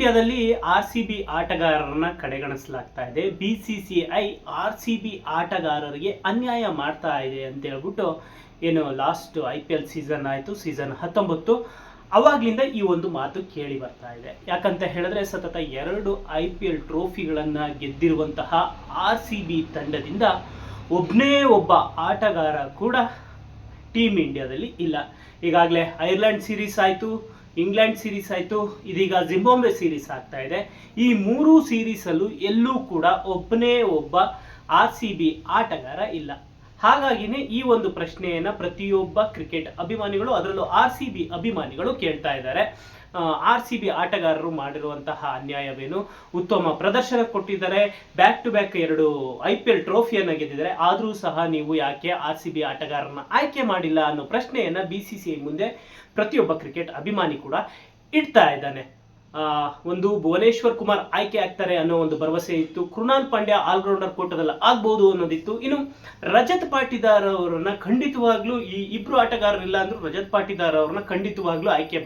ಇಂಡಿಯಾದಲ್ಲಿ RCB ಆಟಗಾರರನ್ನ ಕಡೆಗಣಿಸಲಾಗ್ತಾ ಇದೆ. BCCI RCB ಆಟಗಾರರಿಗೆ ಅನ್ಯಾಯ ಮಾಡ್ತಾ ಇದೆ ಅಂತ ಹೇಳ್ಬಿಟ್ಟು ಏನು ಲಾಸ್ಟ್ IPL ಸೀಸನ್ ಆಯಿತು, ಸೀಸನ್ 19, ಅವಾಗ್ಲಿಂದ ಈ ಒಂದು ಮಾತು ಕೇಳಿ ಬರ್ತಾ ಇದೆ. ಯಾಕಂತ ಹೇಳಿದ್ರೆ ಸತತ 2 IPL ಟ್ರೋಫಿಗಳನ್ನು ಗೆದ್ದಿರುವಂತಹ RCB ತಂಡದಿಂದ ಒಬ್ಬನೇ ಒಬ್ಬ ಆಟಗಾರ ಕೂಡ ಟೀಮ್ ಇಂಡಿಯಾದಲ್ಲಿ ಇಲ್ಲ. ಈಗಾಗಲೇ ಐರ್ಲೆಂಡ್ ಸೀರೀಸ್ ಆಯಿತು, ಇಂಗ್ಲೆಂಡ್ ಸೀರೀಸ್ ಆಯಿತು, ಇದೀಗ ಜಿಂಬಾಬ್ವೆ ಸೀರೀಸ್ ಆಗ್ತಾ ಇದೆ. ಈ 3 ಸೀರೀಸಲ್ಲೂ ಎಲ್ಲೂ ಕೂಡ ಒಬ್ಬನೇ ಒಬ್ಬ RCB ಆಟಗಾರ ಇಲ್ಲ. ಹಾಗಾಗಿನೇ ಈ ಒಂದು ಪ್ರಶ್ನೆಯನ್ನ ಪ್ರತಿಯೊಬ್ಬ ಕ್ರಿಕೆಟ್ ಅಭಿಮಾನಿಗಳು, ಅದರಲ್ಲೂ RCB ಅಭಿಮಾನಿಗಳು ಕೇಳ್ತಾ ಇದ್ದಾರೆ. RCB ಆಟಗಾರರು ಮಾಡಿರುವಂತಹ ಅನ್ಯಾಯವೇನು? ಉತ್ತಮ ಪ್ರದರ್ಶನ ಕೊಟ್ಟಿದ್ದಾರೆ, ಬ್ಯಾಕ್ ಟು ಬ್ಯಾಕ್ 2 IPL ಟ್ರೋಫಿಯನ್ನು ಗೆದ್ದಿದ್ದಾರೆ, ಆದರೂ ಸಹ ನೀವು ಯಾಕೆ RCB ಆಟಗಾರರನ್ನ ಆಯ್ಕೆ ಮಾಡಿಲ್ಲ ಅನ್ನೋ ಪ್ರಶ್ನೆಯನ್ನ BCCI ಮುಂದೆ ಪ್ರತಿಯೊಬ್ಬ ಕ್ರಿಕೆಟ್ ಅಭಿಮಾನಿ ಕೂಡ ಇಡ್ತಾ ಇದ್ದಾನೆ. ಒಂದು ಭುವನೇಶ್ವರ್ ಕುಮಾರ್ ಆಯ್ಕೆ ಆಗ್ತಾರೆ ಅನ್ನೋ ಒಂದು ಭರವಸೆ ಇತ್ತು. ಕೃಣಾಲ್ ಪಾಂಡ್ಯ ಆಲ್ರೌಂಡರ್ ಕೋಟದಲ್ಲಿ ಆಗ್ಬಹುದು ಅನ್ನೋದಿತ್ತು. ಇನ್ನು ರಜತ್ ಪಾಟಿದಾರ್ ಅವರನ್ನ ಖಂಡಿತವಾಗ್ಲೂ, ಈ ಇಬ್ರು ಆಟಗಾರರಿಲ್ಲ ಅಂದ್ರೂ ರಜತ್ ಪಾಟಿದಾರ್ ಅವರನ್ನ ಖಂಡಿತವಾಗ್ಲೂ ಆಯ್ಕೆ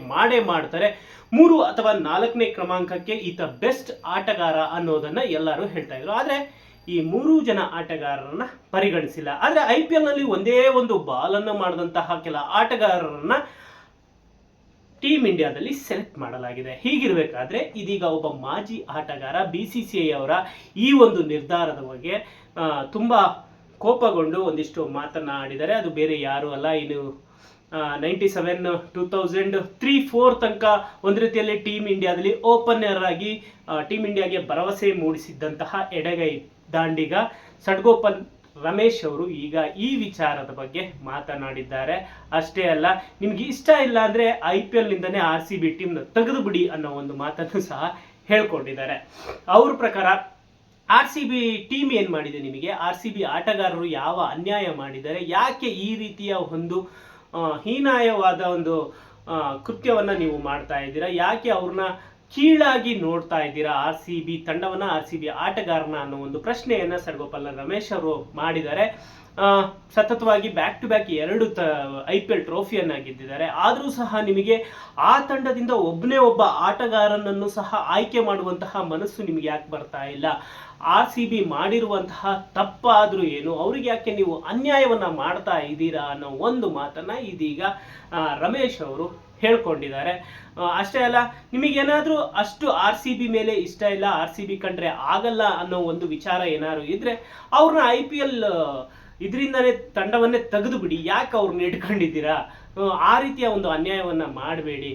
ಮಾಡ್ತಾರೆ. 3 ಅಥವಾ 4ನೇ ಕ್ರಮಾಂಕಕ್ಕೆ ಈತ ಬೆಸ್ಟ್ ಆಟಗಾರ ಅನ್ನೋದನ್ನ ಎಲ್ಲರೂ ಹೇಳ್ತಾ ಇದ್ರು. ಆದ್ರೆ ಈ 3 ಜನ ಆಟಗಾರರನ್ನ ಪರಿಗಣಿಸಿಲ್ಲ. ಆದ್ರೆ IPL ನಲ್ಲಿ ಒಂದೇ ಒಂದು ಬಾಲನ್ನು ಮಾಡಿದಂತಹ ಕೆಲ ಆಟಗಾರರನ್ನ ಟೀಮ್ ಇಂಡಿಯಾದಲ್ಲಿ ಸೆಲೆಕ್ಟ್ ಮಾಡಲಾಗಿದೆ. ಹೀಗಿರಬೇಕಾದ್ರೆ ಇದೀಗ ಒಬ್ಬ ಮಾಜಿ ಆಟಗಾರ BCCI ಅವರ ಈ ಒಂದು ನಿರ್ಧಾರದ ಬಗ್ಗೆ ತುಂಬಾ ಕೋಪಗೊಂಡು ಒಂದಿಷ್ಟು ಮಾತನಾಡಿದ್ದಾರೆ. ಅದು ಬೇರೆ ಯಾರು ಅಲ್ಲ, ಇನ್ನು 97, 2003-4 ತನಕ ಒಂದು ರೀತಿಯಲ್ಲಿ ಟೀಮ್ ಇಂಡಿಯಾದಲ್ಲಿ ಓಪನರ್ ಆಗಿ ಟೀಮ್ ಇಂಡಿಯಾಗೆ ಭರವಸೆ ಮೂಡಿಸಿದ್ದಂತಹ ಎಡಗೈ ದಾಂಡಿಗ ಸಡ್ಗೋಪಲ್ ರಮೇಶ್ ಅವರು ಈಗ ಈ ವಿಚಾರದ ಬಗ್ಗೆ ಮಾತನಾಡಿದ್ದಾರೆ. ಅಷ್ಟೇ ಅಲ್ಲ, ನಿಮ್ಗೆ ಇಷ್ಟ ಇಲ್ಲ ಅಂದ್ರೆ IPL ನಿಂದನೇ RCB ಟೀಮ್ನ ತೆಗೆದು ಬಿಡಿ ಅನ್ನೋ ಒಂದು ಮಾತನ್ನು ಸಹ ಹೇಳ್ಕೊಂಡಿದ್ದಾರೆ. ಅವ್ರ ಪ್ರಕಾರ RCB ಟೀಮ್ ಏನ್ ಮಾಡಿದೆ, ನಿಮಗೆ RCB ಆಟಗಾರರು ಯಾವ ಅನ್ಯಾಯ ಮಾಡಿದ್ದಾರೆ, ಯಾಕೆ ಈ ರೀತಿಯ ಒಂದು ಹೀನಾಯವಾದ ಒಂದು ಕೃತ್ಯವನ್ನ ನೀವು ಮಾಡ್ತಾ ಇದ್ದೀರಾ, ಯಾಕೆ ಅವ್ರನ್ನ ಕೀಳಾಗಿ ನೋಡ್ತಾ ಇದ್ದೀರಾ RCB ತಂಡವನ್ನ, RCB ಆಟಗಾರನ ಅನ್ನೋ ಒಂದು ಪ್ರಶ್ನೆಯನ್ನ ಸಡ್ಗೋಪಾಲ್ ರಮೇಶ್ ಅವರು ಮಾಡಿದ್ದಾರೆ. ಸತತವಾಗಿ ಬ್ಯಾಕ್ ಟು ಬ್ಯಾಕ್ 2 IPL ಟ್ರೋಫಿಯನ್ನ ಗೆದ್ದಿದ್ದಾರೆ. ಆದರೂ ಸಹ ನಿಮಗೆ ಆ ತಂಡದಿಂದ ಒಬ್ಬನೇ ಒಬ್ಬ ಆಟಗಾರನನ್ನು ಸಹ ಆಯ್ಕೆ ಮಾಡುವಂತಹ ಮನಸ್ಸು ನಿಮಗೆ ಯಾಕೆ ಬರ್ತಾ ಇಲ್ಲ? RCB ಮಾಡಿರುವಂತಹ ತಪ್ಪಾದ್ರೂ ಏನು, ಅವ್ರಿಗೆ ಯಾಕೆ ನೀವು ಅನ್ಯಾಯವನ್ನ ಮಾಡ್ತಾ ಇದ್ದೀರಾ ಅನ್ನೋ ಒಂದು ಮಾತನ್ನ ಇದೀಗ ರಮೇಶ್ ಅವರು ಹೇಳ್ಕೊಂಡಿದ್ದಾರೆ. ಅಷ್ಟೇ ಅಲ್ಲ, ನಿಮಗೇನಾದ್ರೂ ಅಷ್ಟು RCB ಮೇಲೆ ಇಷ್ಟ ಇಲ್ಲ, RCB ಕಂಡ್ರೆ ಆಗಲ್ಲ ಅನ್ನೋ ಒಂದು ವಿಚಾರ ಏನಾದ್ರು ಇದ್ರೆ ಅವ್ರನ್ನ IPL ಇದರಿಂದನೇ ತಂಡವನ್ನೇ ತೆಗೆದು ಬಿಡಿ, ಯಾಕೆ ಅವ್ರನ್ನ ಇಟ್ಕೊಂಡಿದ್ದೀರಾ? ಆ ರೀತಿಯ ಒಂದು ಅನ್ಯಾಯವನ್ನ ಮಾಡಬೇಡಿ.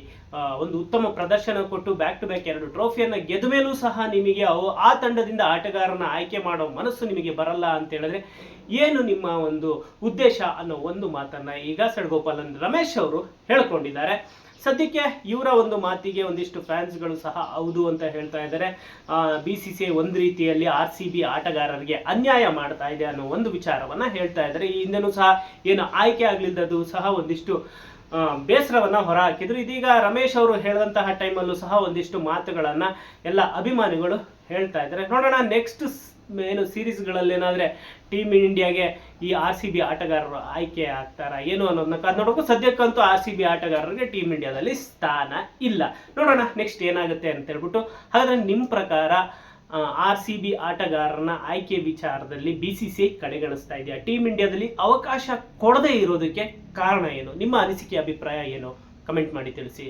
ಒಂದು ಉತ್ತಮ ಪ್ರದರ್ಶನ ಕೊಟ್ಟು ಬ್ಯಾಕ್ ಟು ಬ್ಯಾಕ್ 2 ಟ್ರೋಫಿಯನ್ನ ಗೆದ್ದ ಮೇಲೂ ಸಹ ನಿಮಗೆ ಆ ತಂಡದಿಂದ ಆಟಗಾರನ ಆಯ್ಕೆ ಮಾಡೋ ಮನಸ್ಸು ನಿಮಗೆ ಬರಲ್ಲ ಅಂತ ಹೇಳಿದ್ರೆ ಏನು ನಿಮ್ಮ ಒಂದು ಉದ್ದೇಶ ಅನ್ನೋ ಒಂದು ಮಾತನ್ನ ಈಗ ಸಡ್ಗೋಪಾಲ್ ರಮೇಶ್ ಅವರು ಹೇಳ್ಕೊಂಡಿದ್ದಾರೆ. ಸದ್ಯಕ್ಕೆ ಇವರ ಒಂದು ಮಾತಿಗೆ ಒಂದಿಷ್ಟು ಫ್ಯಾನ್ಸ್ಗಳು ಸಹ ಹೌದು ಅಂತ ಹೇಳ್ತಾ ಇದ್ದಾರೆ. BCCI ಒಂದು ರೀತಿಯಲ್ಲಿ RCB ಆಟಗಾರರಿಗೆ ಅನ್ಯಾಯ ಮಾಡ್ತಾ ಇದೆ ಅನ್ನೋ ಒಂದು ವಿಚಾರವನ್ನ ಹೇಳ್ತಾ ಇದ್ದಾರೆ. ಈ ಹಿಂದೆನೂ ಸಹ ಏನು ಆಯ್ಕೆ ಆಗ್ಲಿಲ್ಲದು ಸಹ ಒಂದಿಷ್ಟು ಬೇಸರವನ್ನ ಹೊರ ಹಾಕಿದ್ರು. ಇದೀಗ ರಮೇಶ್ ಅವರು ಹೇಳಿದಂತಹ ಟೈಮಲ್ಲೂ ಸಹ ಒಂದಿಷ್ಟು ಮಾತುಗಳನ್ನ ಎಲ್ಲ ಅಭಿಮಾನಿಗಳು ಹೇಳ್ತಾ ಇದ್ದಾರೆ. ನೋಡೋಣ ನೆಕ್ಸ್ಟ್ ಏನು ಸೀರೀಸ್ಗಳಲ್ಲಿ ಏನಾದ್ರೆ ಟೀಮ್ ಇಂಡಿಯಾಗೆ ಈ RCB ಆಟಗಾರರು ಆಯ್ಕೆ ಆಗ್ತಾರಾ ಏನು ಅನ್ನೋದನ್ನ ಕಾದು ನೋಡೋಕೆ. ಸದ್ಯಕ್ಕಂತೂ RCB ಆಟಗಾರರಿಗೆ ಟೀಮ್ ಇಂಡಿಯಾದಲ್ಲಿ ಸ್ಥಾನ ಇಲ್ಲ. ನೋಡೋಣ ನೆಕ್ಸ್ಟ್ ಏನಾಗುತ್ತೆ ಅಂತ ಹೇಳ್ಬಿಟ್ಟು. ಹಾಗಾದ್ರೆ ನಿಮ್ಮ ಪ್ರಕಾರ RCB ಆಟಗಾರರನ್ನ ಆಯ್ಕೆ ವಿಚಾರದಲ್ಲಿ BCCI ಕಡೆಗಣಿಸ್ತಾ ಇದೆಯಾ? ಟೀಮ್ ಇಂಡಿಯಾದಲ್ಲಿ ಅವಕಾಶ ಕೊಡದೇ ಇರೋದಕ್ಕೆ ಕಾರಣ ಏನು? ನಿಮ್ಮ ಅನಿಸಿಕೆ, ಅಭಿಪ್ರಾಯ ಏನು? ಕಮೆಂಟ್ ಮಾಡಿ ತಿಳಿಸಿ.